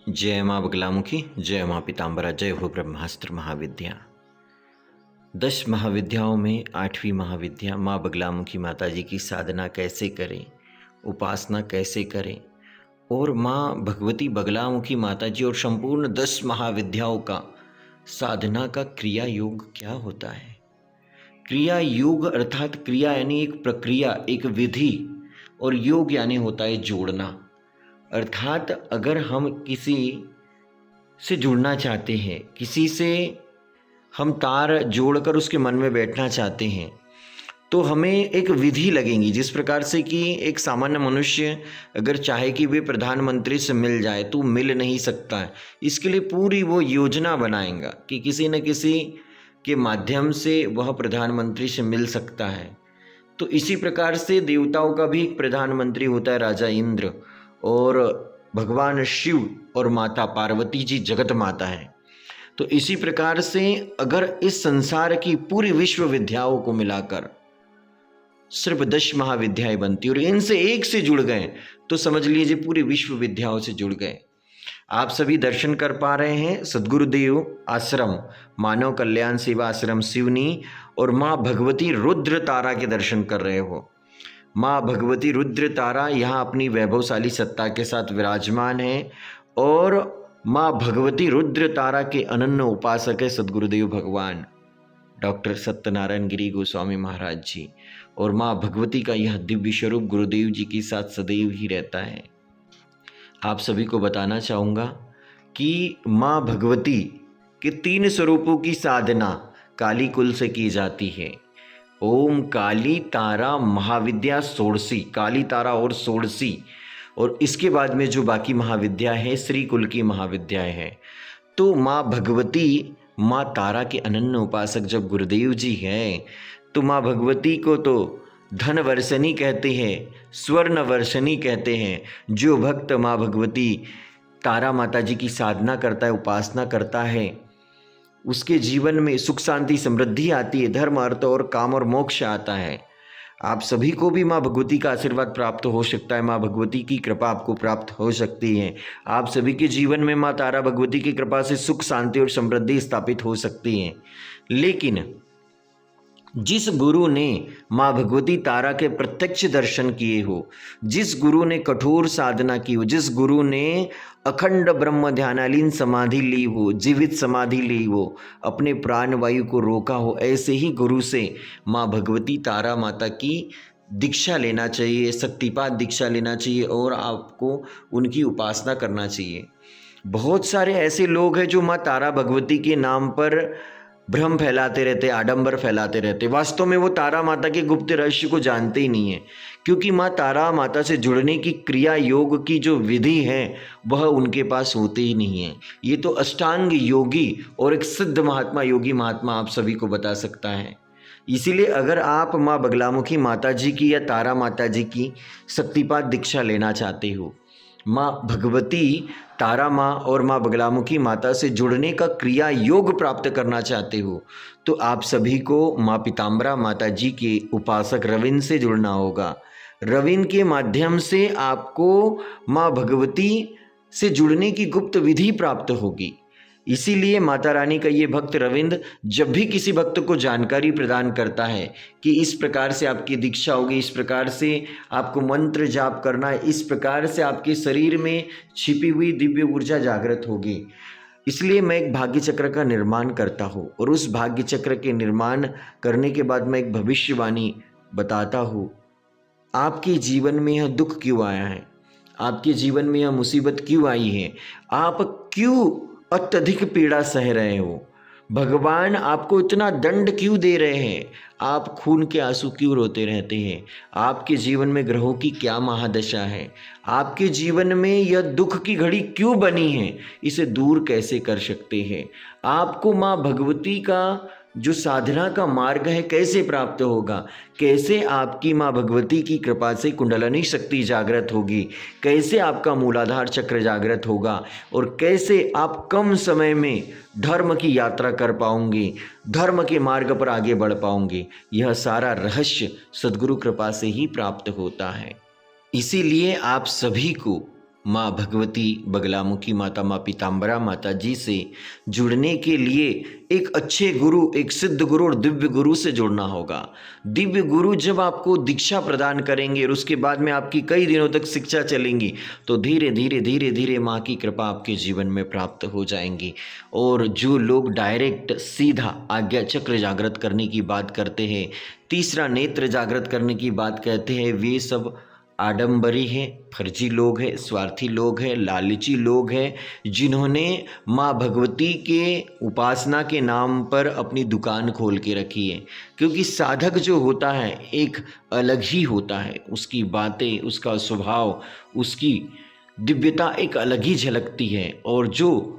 जय माँ बगलामुखी, जय माँ पीताम्बरा, जय हो ब्रह्मास्त्र महाविद्या। 10 महाविद्याओं में 8वीं महाविद्या माँ बगलामुखी माता जी की साधना कैसे करें, उपासना कैसे करें और माँ भगवती बगलामुखी माता जी और संपूर्ण 10 महाविद्याओं का साधना का क्रिया योग क्या होता है। क्रिया योग अर्थात क्रिया यानी एक प्रक्रिया, एक विधि, और योग यानी होता है जोड़ना। अर्थात अगर हम किसी से जुड़ना चाहते हैं, किसी से हम तार जोड़कर उसके मन में बैठना चाहते हैं, तो हमें एक विधि लगेगी। जिस प्रकार से कि एक सामान्य मनुष्य अगर चाहे कि वे प्रधानमंत्री से मिल जाए तो मिल नहीं सकता है। इसके लिए पूरी वो योजना बनाएगा कि किसी न किसी के माध्यम से वह प्रधानमंत्री से मिल सकता है। तो इसी प्रकार से देवताओं का भी एक प्रधानमंत्री होता है, राजा इंद्र, और भगवान शिव और माता पार्वती जी जगत माता है। तो इसी प्रकार से अगर इस संसार की पूरी विश्व विद्याओं को मिलाकर सिर्फ 10 महाविद्याएं बनती और इनसे एक से जुड़ गए तो समझ लीजिए पूरी विश्व विद्याओं से जुड़ गए। आप सभी दर्शन कर पा रहे हैं सद्गुरुदेव आश्रम, मानव कल्याण सेवा आश्रम सिवनी, और माँ भगवती रुद्र तारा के दर्शन कर रहे हो। माँ भगवती रुद्र तारा यहाँ अपनी वैभवशाली सत्ता के साथ विराजमान है और माँ भगवती रुद्र तारा के अनन्य उपासक है सद्गुरुदेव भगवान डॉक्टर सत्यनारायण गिरी गोस्वामी महाराज जी, और माँ भगवती का यह दिव्य स्वरूप गुरुदेव जी के साथ सदैव ही रहता है। आप सभी को बताना चाहूँगा कि माँ भगवती के 3 स्वरूपों की साधना काली कुल से की जाती है। ओम काली तारा महाविद्या षोडशी, काली तारा और षोडशी, और इसके बाद में जो बाकी महाविद्या है श्री कुल की महाविद्याएं हैं। तो माँ भगवती माँ तारा के अनन्य उपासक जब गुरुदेव जी हैं तो माँ भगवती को तो धन वर्षणी कहते हैं, स्वर्ण वर्षणी कहते हैं। जो भक्त माँ भगवती तारा माता जी की साधना करता है, उपासना करता है, उसके जीवन में सुख शांति समृद्धि आती है, धर्म अर्थ और काम और मोक्ष आता है। आप सभी को भी माँ भगवती का आशीर्वाद प्राप्त हो सकता है, माँ भगवती की कृपा आपको प्राप्त हो सकती है। आप सभी के जीवन में माँ तारा भगवती की कृपा से सुख शांति और समृद्धि स्थापित हो सकती है। लेकिन जिस गुरु ने माँ भगवती तारा के प्रत्यक्ष दर्शन किए हो, जिस गुरु ने कठोर साधना की हो, जिस गुरु ने अखंड ब्रह्म ध्यानालीन समाधि ली हो, जीवित समाधि ली हो, अपने प्राण वायु को रोका हो, ऐसे ही गुरु से माँ भगवती तारा माता की दीक्षा लेना चाहिए, शक्तिपात दीक्षा लेना चाहिए और आपको उनकी उपासना करना चाहिए। बहुत सारे ऐसे लोग हैं जो माँ तारा भगवती के नाम पर भ्रम फैलाते रहते, आडंबर फैलाते रहते। वास्तव में वो तारा माता के गुप्त रहस्य को जानते ही नहीं है, क्योंकि माँ तारा माता से जुड़ने की क्रिया योग की जो विधि है वह उनके पास होती ही नहीं है। ये तो अष्टांग योगी और एक सिद्ध महात्मा योगी महात्मा आप सभी को बता सकता है। इसीलिए अगर आप माँ बगलामुखी माता जी की या तारा माता जी की शक्तिपात दीक्षा लेना चाहते हो, माँ भगवती तारा माँ और माँ बगलामुखी माता से जुड़ने का क्रिया योग प्राप्त करना चाहते हो, तो आप सभी को माँ पीताम्बरा माता जी के उपासक रविंद्र से जुड़ना होगा। रविंद्र के माध्यम से आपको माँ भगवती से जुड़ने की गुप्त विधि प्राप्त होगी। इसीलिए माता रानी का ये भक्त रविंद्र जब भी किसी भक्त को जानकारी प्रदान करता है कि इस प्रकार से आपकी दीक्षा होगी, इस प्रकार से आपको मंत्र जाप करना है, इस प्रकार से आपके शरीर में छिपी हुई दिव्य ऊर्जा जागृत होगी, इसलिए मैं एक भाग्य चक्र का निर्माण करता हूँ। और उस भाग्य चक्र के निर्माण करने के बाद मैं एक भविष्यवाणी बताता हूँ। आपके जीवन में यह दुख क्यों आया है, आपके जीवन में यह मुसीबत क्यों आई है, आप क्यों अत्यधिक पीड़ा सह रहे हो, भगवान आपको इतना दंड क्यों दे रहे हैं, आप खून के आंसू क्यों रोते रहते हैं, आपके जीवन में ग्रहों की क्या महादशा है, आपके जीवन में यह दुख की घड़ी क्यों बनी है, इसे दूर कैसे कर सकते हैं। आपको माँ भगवती का जो साधना का मार्ग है कैसे प्राप्त होगा, कैसे आपकी माँ भगवती की कृपा से कुंडलिनी शक्ति जागृत होगी, कैसे आपका मूलाधार चक्र जागृत होगा, और कैसे आप कम समय में धर्म की यात्रा कर पाओगे, धर्म के मार्ग पर आगे बढ़ पाओगे। यह सारा रहस्य सद्गुरु कृपा से ही प्राप्त होता है। इसीलिए आप सभी को माँ भगवती बगलामुखी माता, माँ पीताम्बरा माता जी से जुड़ने के लिए एक अच्छे गुरु, एक सिद्ध गुरु और दिव्य गुरु से जुड़ना होगा। दिव्य गुरु जब आपको दीक्षा प्रदान करेंगे और उसके बाद में आपकी कई दिनों तक शिक्षा चलेंगी, तो धीरे धीरे धीरे धीरे माँ की कृपा आपके जीवन में प्राप्त हो जाएंगी। और जो लोग डायरेक्ट सीधा आज्ञा चक्र जागृत करने की बात करते हैं, तीसरा नेत्र जागृत करने की बात कहते हैं, वे सब आडंबरी हैं, फर्जी लोग हैं, स्वार्थी लोग हैं, लालची लोग हैं, जिन्होंने माँ भगवती के उपासना के नाम पर अपनी दुकान खोल के रखी है। क्योंकि साधक जो होता है एक अलग ही होता है, उसकी बातें, उसका स्वभाव, उसकी दिव्यता एक अलग ही झलकती है। और जो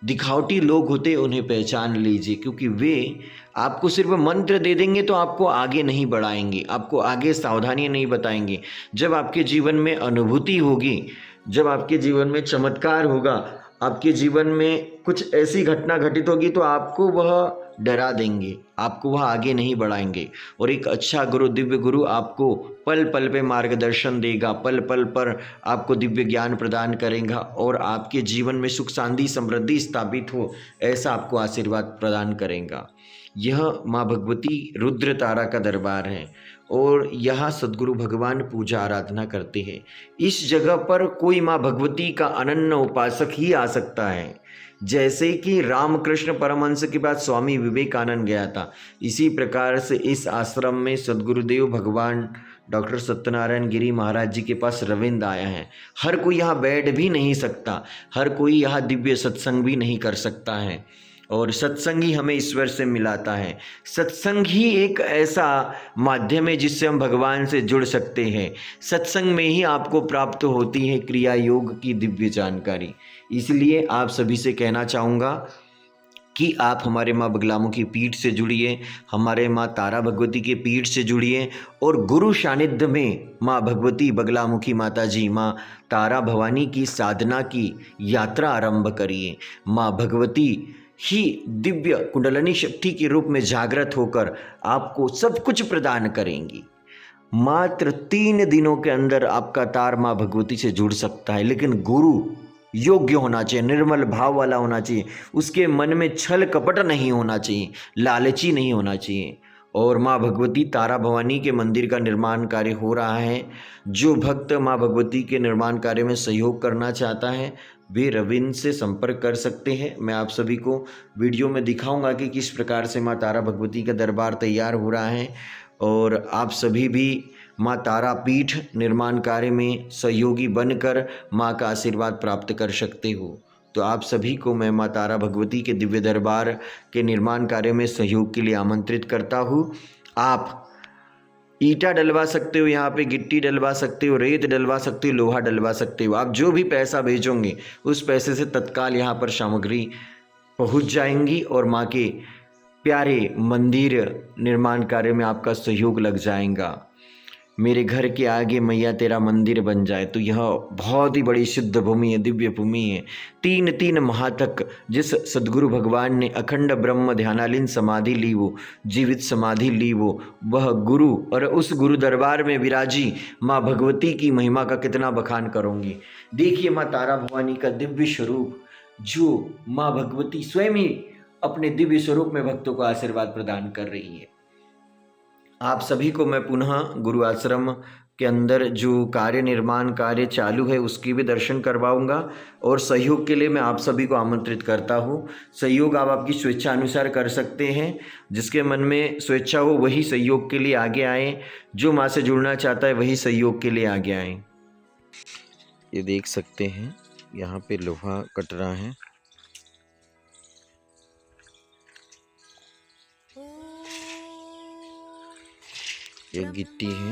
दिखावटी लोग होते हैं उन्हें पहचान लीजिए, क्योंकि वे आपको सिर्फ मंत्र दे देंगे तो आपको आगे नहीं बढ़ाएंगे, आपको आगे सावधानियां नहीं बताएंगे। जब आपके जीवन में अनुभूति होगी, जब आपके जीवन में चमत्कार होगा, आपके जीवन में कुछ ऐसी घटना घटित होगी, तो आपको वह डरा देंगे, आपको वह आगे नहीं बढ़ाएंगे। और एक अच्छा गुरु, दिव्य गुरु आपको पल पल पे मार्गदर्शन देगा, पल पल पर आपको दिव्य ज्ञान प्रदान करेगा और आपके जीवन में सुख शांति समृद्धि स्थापित हो, ऐसा आपको आशीर्वाद प्रदान करेगा। यह माँ भगवती रुद्र तारा का दरबार है और यहाँ सद्गुरु भगवान पूजा आराधना करते हैं। इस जगह पर कोई माँ भगवती का अनन्य उपासक ही आ सकता है। जैसे कि रामकृष्ण परमहंस के बाद स्वामी विवेकानंद गया था, इसी प्रकार से इस आश्रम में सद्गुरुदेव भगवान डॉक्टर सत्यनारायण गिरी महाराज जी के पास रविंद्र आया है। हर कोई यहाँ बैठ भी नहीं सकता, हर कोई यहाँ दिव्य सत्संग भी नहीं कर सकता है। और सत्संग ही हमें ईश्वर से मिलाता है। सत्संग ही एक ऐसा माध्यम है जिससे हम भगवान से जुड़ सकते हैं। सत्संग में ही आपको प्राप्त होती है क्रिया योग की दिव्य जानकारी। इसलिए आप सभी से कहना चाहूँगा कि आप हमारे माँ बगलामुखी पीठ से जुड़िए, हमारे माँ तारा भगवती के पीठ से जुड़िए और गुरु सानिध्य में माँ भगवती बगलामुखी माता जी, माँ तारा भवानी की साधना की यात्रा आरंभ करिए। माँ भगवती ही दिव्य कुंडलिनी शक्ति के रूप में जागृत होकर आपको सब कुछ प्रदान करेंगी। मात्र 3 दिनों के अंदर आपका तार माँ भगवती से जुड़ सकता है, लेकिन गुरु योग्य होना चाहिए, निर्मल भाव वाला होना चाहिए, उसके मन में छल कपट नहीं होना चाहिए, लालची नहीं होना चाहिए। और माँ भगवती तारा भवानी के मंदिर का निर्माण कार्य हो रहा है। जो भक्त माँ भगवती के निर्माण कार्य में सहयोग करना चाहता है वे रविंद्र से संपर्क कर सकते हैं। मैं आप सभी को वीडियो में दिखाऊंगा कि किस प्रकार से माँ तारा भगवती का दरबार तैयार हो रहा है और आप सभी भी माँ तारा पीठ निर्माण कार्य में सहयोगी बनकर माँ का आशीर्वाद प्राप्त कर सकते हो। तो आप सभी को मैं माँ तारा भगवती के दिव्य दरबार के निर्माण कार्य में सहयोग के लिए आमंत्रित करता हूँ। आप ईंटा डलवा सकते हो, यहाँ पे गिट्टी डलवा सकते हो, रेत डलवा सकते हो, लोहा डलवा सकते हो। आप जो भी पैसा भेजोगे उस पैसे से तत्काल यहाँ पर सामग्री पहुँच जाएंगी और माँ के प्यारे मंदिर निर्माण कार्य में आपका सहयोग लग जाएगा। मेरे घर के आगे मैया तेरा मंदिर बन जाए, तो यह बहुत ही बड़ी सिद्ध भूमि है, दिव्य भूमि है। 3 माह तक जिस सद्गुरु भगवान ने अखंड ब्रह्म ध्यानालीन समाधि ली, वो जीवित समाधि ली, वो वह गुरु और उस गुरु दरबार में विराजी माँ भगवती की महिमा का कितना बखान करूँगी। देखिए माँ तारा भवानी का दिव्य स्वरूप, जो माँ भगवती स्वयं ही अपने दिव्य स्वरूप में भक्तों को आशीर्वाद प्रदान कर रही है। आप सभी को मैं पुनः गुरु आश्रम के अंदर जो कार्य निर्माण कार्य चालू है उसकी भी दर्शन करवाऊंगा और सहयोग के लिए मैं आप सभी को आमंत्रित करता हूं। सहयोग आप आपकी स्वेच्छा अनुसार कर सकते हैं, जिसके मन में स्वेच्छा हो वही सहयोग के लिए आगे आए, जो माँ से जुड़ना चाहता है वही सहयोग के लिए आगे आए। ये देख सकते हैं यहाँ पे लोहा कट रहा है। एक गिट्टी है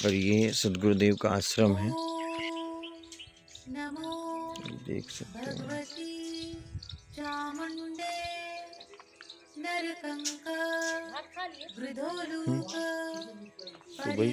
और ये सद्गुरुदेव का आश्रम है, देख सकते हैं। सुबह